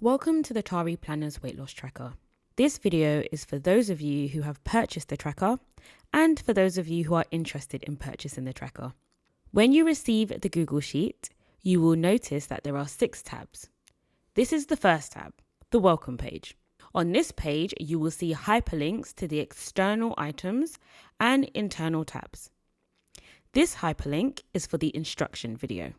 Welcome to the Tari Planners Weight Loss Tracker. This video is for those of you who have purchased the tracker and for those of you who are interested in purchasing the tracker. When you receive the Google Sheet, you will notice that there are 6 tabs. This is the first tab, the Welcome page. On this page, you will see hyperlinks to the external items and internal tabs. This hyperlink is for the instruction video.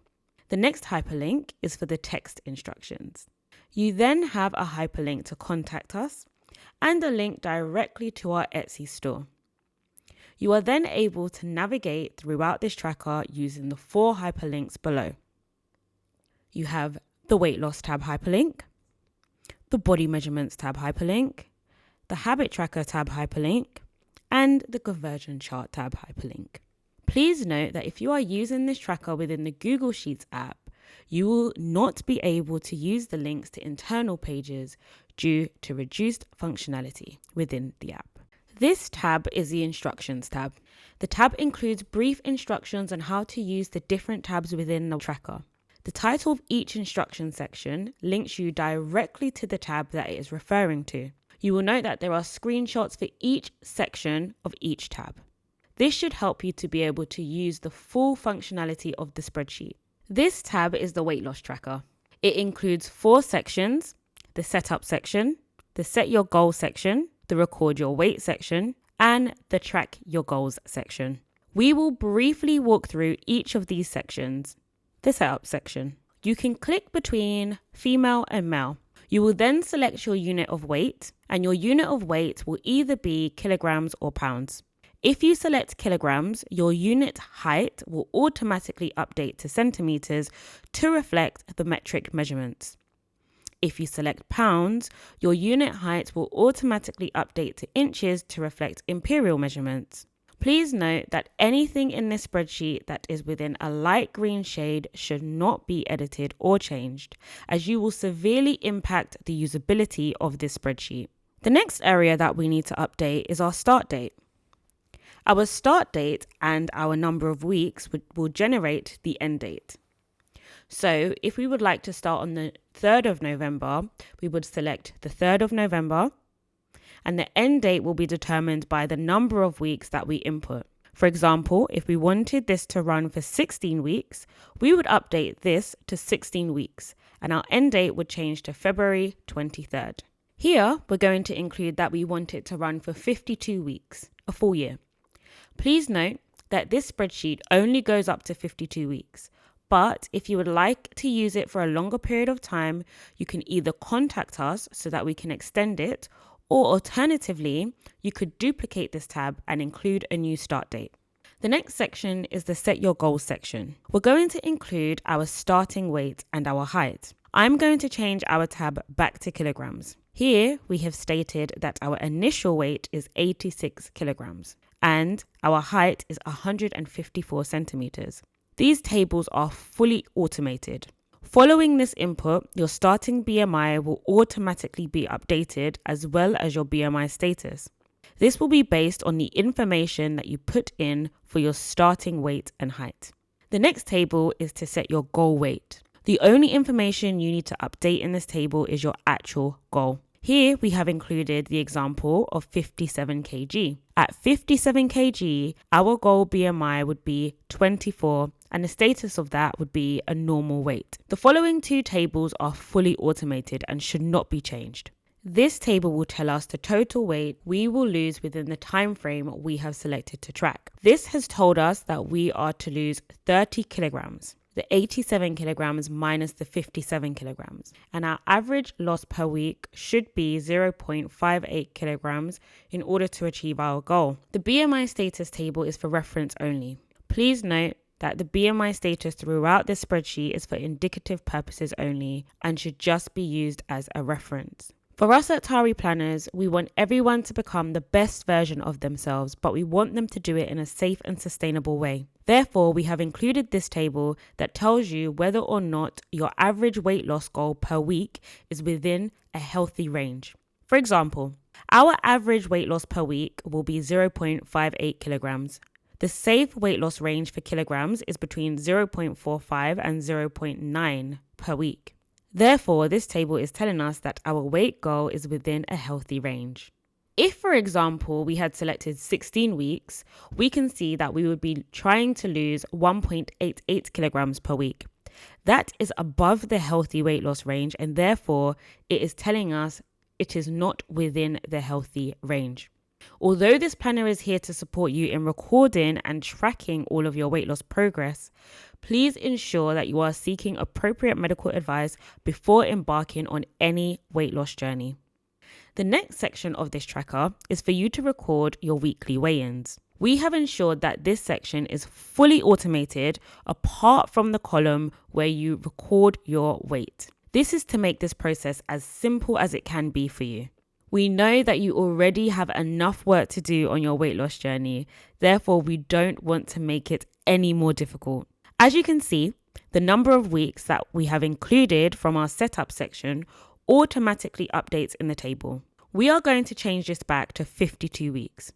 The next hyperlink is for the text instructions. You then have a hyperlink to contact us and a link directly to our Etsy store. You are then able to navigate throughout this tracker using the 4 hyperlinks below. You have the Weight Loss tab hyperlink, the Body Measurements tab hyperlink, the Habit Tracker tab hyperlink, and the Conversion Chart tab hyperlink. Please note that if you are using this tracker within the Google Sheets app, you will not be able to use the links to internal pages due to reduced functionality within the app. This tab is the Instructions tab. The tab includes brief instructions on how to use the different tabs within the tracker. The title of each instruction section links you directly to the tab that it is referring to. You will note that there are screenshots for each section of each tab. This should help you to be able to use the full functionality of the spreadsheet. This tab is the Weight Loss Tracker. It includes 4 sections: the Setup section, the Set Your Goal section, the Record Your Weight section, and the Track Your Goals section. We will briefly walk through each of these sections. The Setup section. You can click between female and male. You will then select your unit of weight, and your unit of weight will either be kilograms or pounds. If you select kilograms, your unit height will automatically update to centimeters to reflect the metric measurements. If you select pounds, your unit height will automatically update to inches to reflect imperial measurements. Please note that anything in this spreadsheet that is within a light green shade should not be edited or changed, as you will severely impact the usability of this spreadsheet. The next area that we need to update is our start date. Our start date and our number of weeks will generate the end date. So if we would like to start on the 3rd of November, we would select the 3rd of November, and the end date will be determined by the number of weeks that we input. For example, if we wanted this to run for 16 weeks, we would update this to 16 weeks, and our end date would change to February 23rd. Here, we're going to include that we want it to run for 52 weeks, a full year. Please note that this spreadsheet only goes up to 52 weeks, but if you would like to use it for a longer period of time, you can either contact us so that we can extend it, or alternatively, you could duplicate this tab and include a new start date. The next section is the Set Your Goals section. We're going to include our starting weight and our height. I'm going to change our tab back to kilograms. Here, we have stated that our initial weight is 86 kilograms. And our height is 154 centimeters. These tables are fully automated. Following this input, your starting BMI will automatically be updated as well as your BMI status. This will be based on the information that you put in for your starting weight and height. The next table is to set your goal weight. The only information you need to update in this table is your actual goal. Here we have included the example of 57 kg. At 57 kg, our goal BMI would be 24 and the status of that would be a normal weight. The following 2 tables are fully automated and should not be changed. This table will tell us the total weight we will lose within the time frame we have selected to track. This has told us that we are to lose 30 kilograms. The 87 kilograms minus the 57 kilograms. And our average loss per week should be 0.58 kilograms in order to achieve our goal. The BMI status table is for reference only. Please note that the BMI status throughout this spreadsheet is for indicative purposes only and should just be used as a reference. For us at Tari Planners, we want everyone to become the best version of themselves, but we want them to do it in a safe and sustainable way. Therefore, we have included this table that tells you whether or not your average weight loss goal per week is within a healthy range. For example, our average weight loss per week will be 0.58 kilograms. The safe weight loss range for kilograms is between 0.45 and 0.9 per week. Therefore, this table is telling us that our weight goal is within a healthy range. If, for example, we had selected 16 weeks, we can see that we would be trying to lose 1.88 kilograms per week. That is above the healthy weight loss range, and therefore it is telling us it is not within the healthy range. Although this planner is here to support you in recording and tracking all of your weight loss progress, please ensure that you are seeking appropriate medical advice before embarking on any weight loss journey. The next section of this tracker is for you to record your weekly weigh-ins. We have ensured that this section is fully automated apart from the column where you record your weight. This is to make this process as simple as it can be for you. We know that you already have enough work to do on your weight loss journey, therefore we don't want to make it any more difficult. As you can see, the number of weeks that we have included from our setup section automatically updates in the table. We are going to change this back to 52 weeks.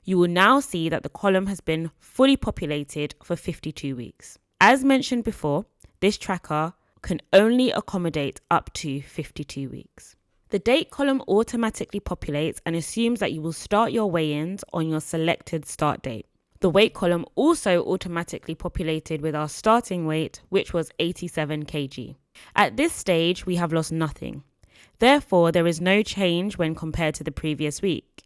You will now see that the column has been fully populated for 52 weeks. As mentioned before, this tracker can only accommodate up to 52 weeks. The date column automatically populates and assumes that you will start your weigh-ins on your selected start date. The weight column also automatically populated with our starting weight, which was 87 kg. At this stage, we have lost nothing. Therefore, there is no change when compared to the previous week.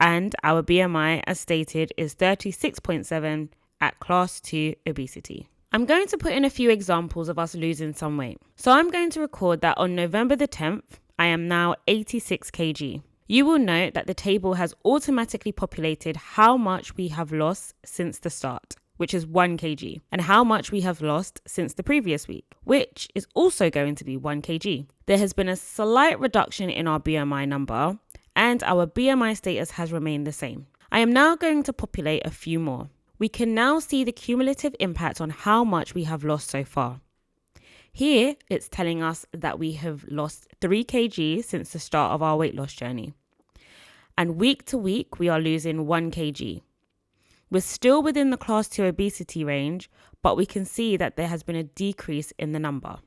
And our BMI, as stated, is 36.7 at class 2 obesity. I'm going to put in a few examples of us losing some weight. So I'm going to record that on November the 10th, I am now 86 kg. You will note that the table has automatically populated how much we have lost since the start, which is 1 kg, and how much we have lost since the previous week, which is also going to be 1 kg. There has been a slight reduction in our BMI number, and our BMI status has remained the same. I am now going to populate a few more. We can now see the cumulative impact on how much we have lost so far. Here, it's telling us that we have lost 3 kg since the start of our weight loss journey. And week to week, we are losing 1 kg. We're still within the class 2 obesity range, but we can see that there has been a decrease in the number.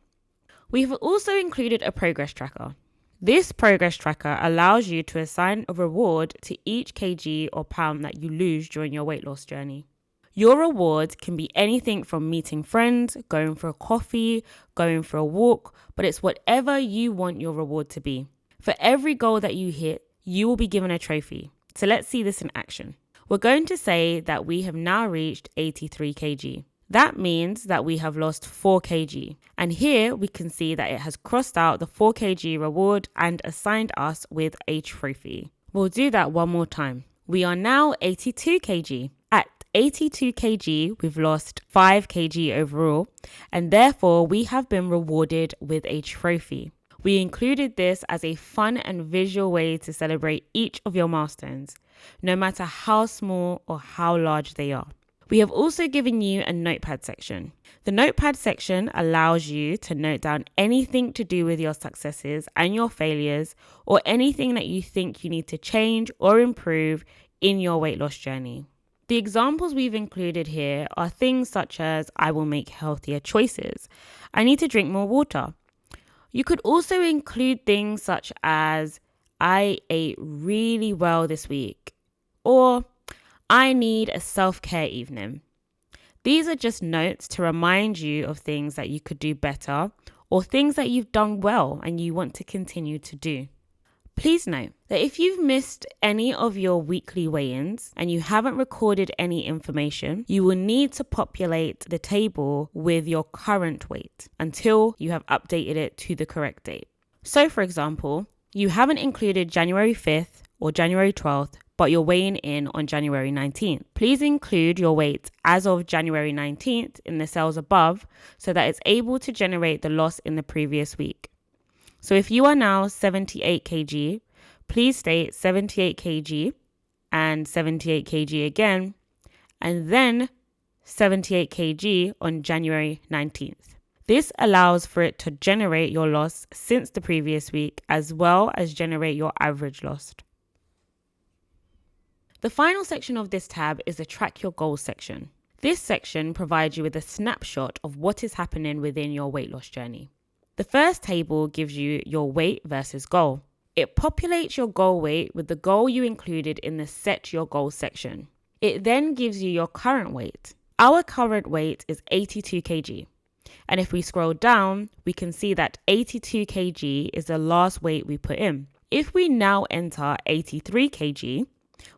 We have also included a progress tracker. This progress tracker allows you to assign a reward to each kg or pound that you lose during your weight loss journey. Your reward can be anything from meeting friends, going for a coffee, going for a walk, but it's whatever you want your reward to be. For every goal that you hit, you will be given a trophy. So let's see this in action. We're going to say that we have now reached 83 kg. That means that we have lost 4 kg. And here we can see that it has crossed out the 4 kg reward and assigned us with a trophy. We'll do that one more time. We are now 82 kg. At 82 kg, we've lost 5 kg overall, and therefore we have been rewarded with a trophy. We included this as a fun and visual way to celebrate each of your milestones, no matter how small or how large they are. We have also given you a Notepad section. The Notepad section allows you to note down anything to do with your successes and your failures, or anything that you think you need to change or improve in your weight loss journey. The examples we've included here are things such as, I will make healthier choices. I need to drink more water. You could also include things such as, I ate really well this week, or I need a self-care evening. These are just notes to remind you of things that you could do better, or things that you've done well and you want to continue to do. Please note that if you've missed any of your weekly weigh-ins and you haven't recorded any information, you will need to populate the table with your current weight until you have updated it to the correct date. So for example, you haven't included January 5th or January 12th, but you're weighing in on January 19th. Please include your weight as of January 19th in the cells above so that it's able to generate the loss in the previous week. So if you are now 78 kg, please state 78 kg and 78 kg again, and then 78 kg on January 19th. This allows for it to generate your loss since the previous week, as well as generate your average loss. The final section of this tab is the Track Your Goals section. This section provides you with a snapshot of what is happening within your weight loss journey. The first table gives you your weight versus goal. It populates your goal weight with the goal you included in the Set Your Goal section. It then gives you your current weight. Our current weight is 82 kg. And if we scroll down, we can see that 82 kg is the last weight we put in. If we now enter 83 kg,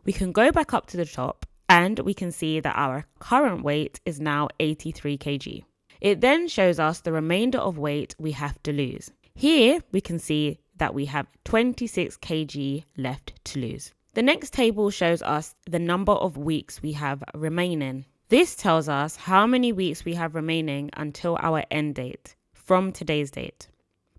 we can go back up to the top and we can see that our current weight is now 83 kg. It then shows us the remainder of weight we have to lose. Here we can see that we have 26 kg left to lose. The next table shows us the number of weeks we have remaining. This tells us how many weeks we have remaining until our end date from today's date.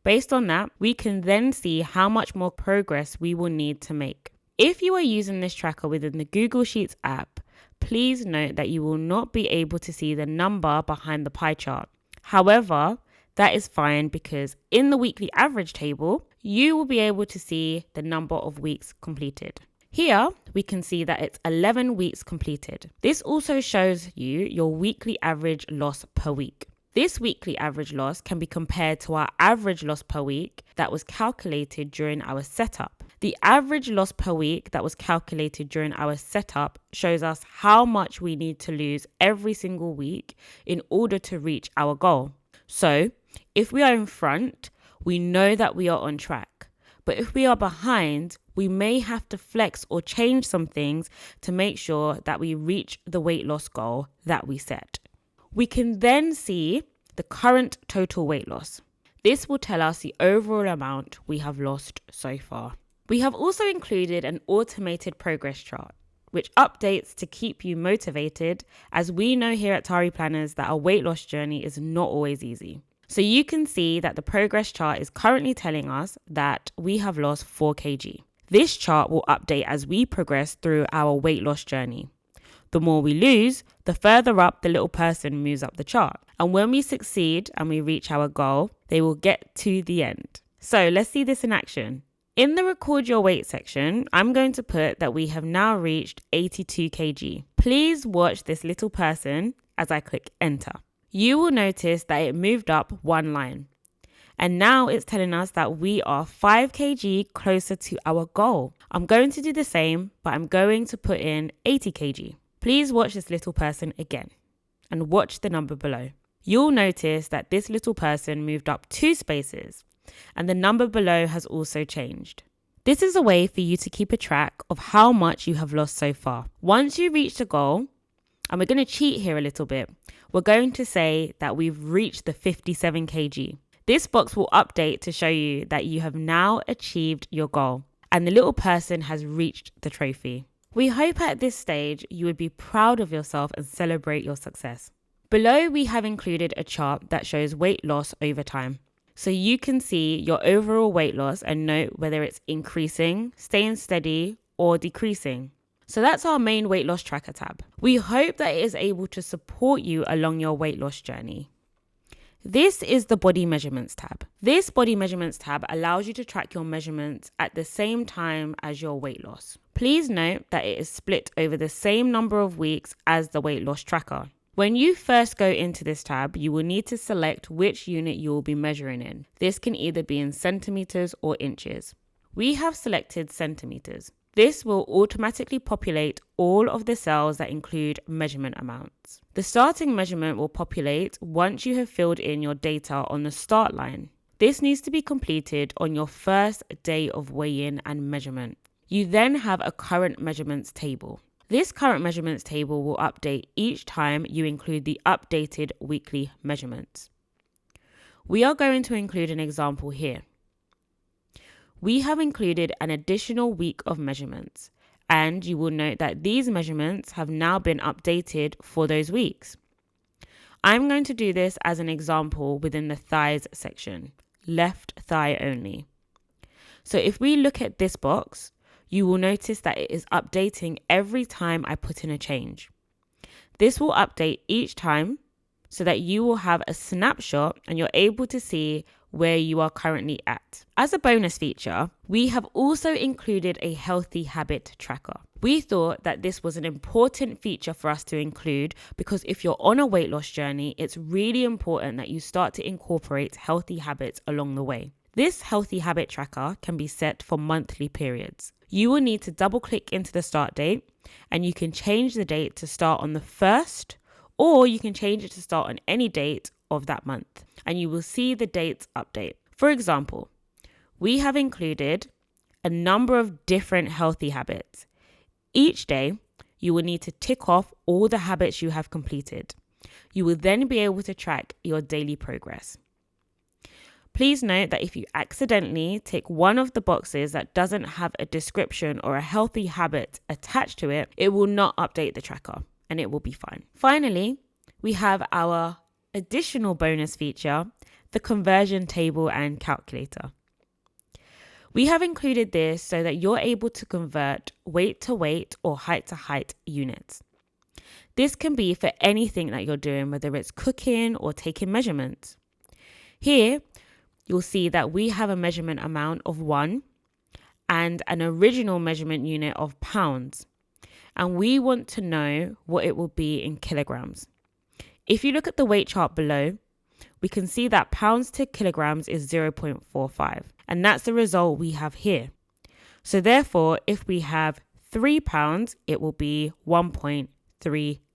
Based on that, we can then see how much more progress we will need to make. If you are using this tracker within the Google Sheets app, please note that you will not be able to see the number behind the pie chart. However, that is fine because in the weekly average table, you will be able to see the number of weeks completed. Here, we can see that it's 11 weeks completed. This also shows you your weekly average loss per week. This weekly average loss can be compared to our average loss per week that was calculated during our setup. The average loss per week that was calculated during our setup shows us how much we need to lose every single week in order to reach our goal. So, if we are in front, we know that we are on track. But if we are behind, we may have to flex or change some things to make sure that we reach the weight loss goal that we set. We can then see the current total weight loss. This will tell us the overall amount we have lost so far. We have also included an automated progress chart, which updates to keep you motivated, as we know here at Tari Planners that our weight loss journey is not always easy. So you can see that the progress chart is currently telling us that we have lost 4 kg. This chart will update as we progress through our weight loss journey. The more we lose, the further up the little person moves up the chart. And when we succeed and we reach our goal, they will get to the end. So let's see this in action. In the record your weight section, I'm going to put that we have now reached 82 kg. Please watch this little person as I click enter. You will notice that it moved up 1 line. And now it's telling us that we are 5 kg closer to our goal. I'm going to do the same, but I'm going to put in 80 kg. Please watch this little person again and watch the number below. You'll notice that this little person moved up 2 spaces and the number below has also changed. This is a way for you to keep a track of how much you have lost so far. Once you reach the goal, and we're going to cheat here a little bit, we're going to say that we've reached the 57 kg. This box will update to show you that you have now achieved your goal and the little person has reached the trophy. We hope at this stage you would be proud of yourself and celebrate your success. Below, we have included a chart that shows weight loss over time. So you can see your overall weight loss and note whether it's increasing, staying steady, or decreasing. So that's our main weight loss tracker tab. We hope that it is able to support you along your weight loss journey. This is the body measurements tab. This body measurements tab allows you to track your measurements at the same time as your weight loss. Please note that it is split over the same number of weeks as the weight loss tracker. When you first go into this tab, you will need to select which unit you will be measuring in. This can either be in centimeters or inches. We have selected centimeters. This will automatically populate all of the cells that include measurement amounts. The starting measurement will populate once you have filled in your data on the start line. This needs to be completed on your first day of weigh-in and measurement. You then have a current measurements table. This current measurements table will update each time you include the updated weekly measurements. We are going to include an example here. We have included an additional week of measurements, and you will note that these measurements have now been updated for those weeks. I'm going to do this as an example within the thighs section, left thigh only. So if we look at this box, you will notice that it is updating every time I put in a change. This will update each time so that you will have a snapshot and you're able to see where you are currently at. As a bonus feature, we have also included a healthy habit tracker. We thought that this was an important feature for us to include because if you're on a weight loss journey, it's really important that you start to incorporate healthy habits along the way. This healthy habit tracker can be set for monthly periods. You will need to double click into the start date and you can change the date to start on the 1st, or you can change it to start on any date of that month and you will see the dates update. For example, we have included a number of different healthy habits. Each day, you will need to tick off all the habits you have completed. You will then be able to track your daily progress. Please note that if you accidentally tick one of the boxes that doesn't have a description or a healthy habit attached to it, it will not update the tracker and it will be fine. Finally, we have our additional bonus feature, the conversion table and calculator. We have included this so that you're able to convert weight to weight or height to height units. This can be for anything that you're doing, whether it's cooking or taking measurements. Here, you'll see that we have a measurement amount of 1 and an original measurement unit of pounds. And we want to know what it will be in kilograms. If you look at the weight chart below, we can see that pounds to kilograms is 0.45. And that's the result we have here. So therefore, if we have 3 pounds, it will be 1.3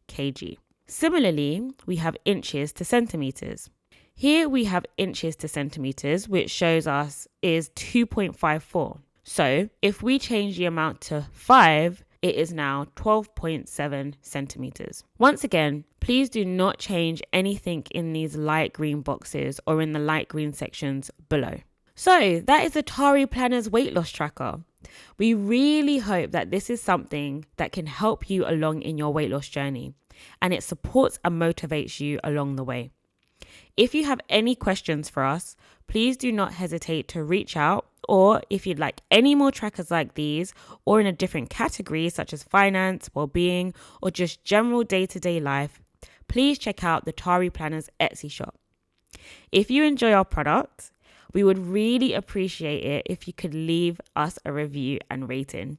kg. Similarly, we have inches to centimeters. Here we have inches to centimeters, which shows us is 2.54. So if we change the amount to 5, it is now 12.7 centimeters. Once again, please do not change anything in these light green boxes or in the light green sections below. So that is the Tari Planner's weight loss tracker. We really hope that this is something that can help you along in your weight loss journey and it supports and motivates you along the way. If you have any questions for us, please do not hesitate to reach out, or if you'd like any more trackers like these or in a different category such as finance, well-being, or just general day-to-day life, please check out the Tari Planner's Etsy shop. If you enjoy our products, we would really appreciate it if you could leave us a review and rating.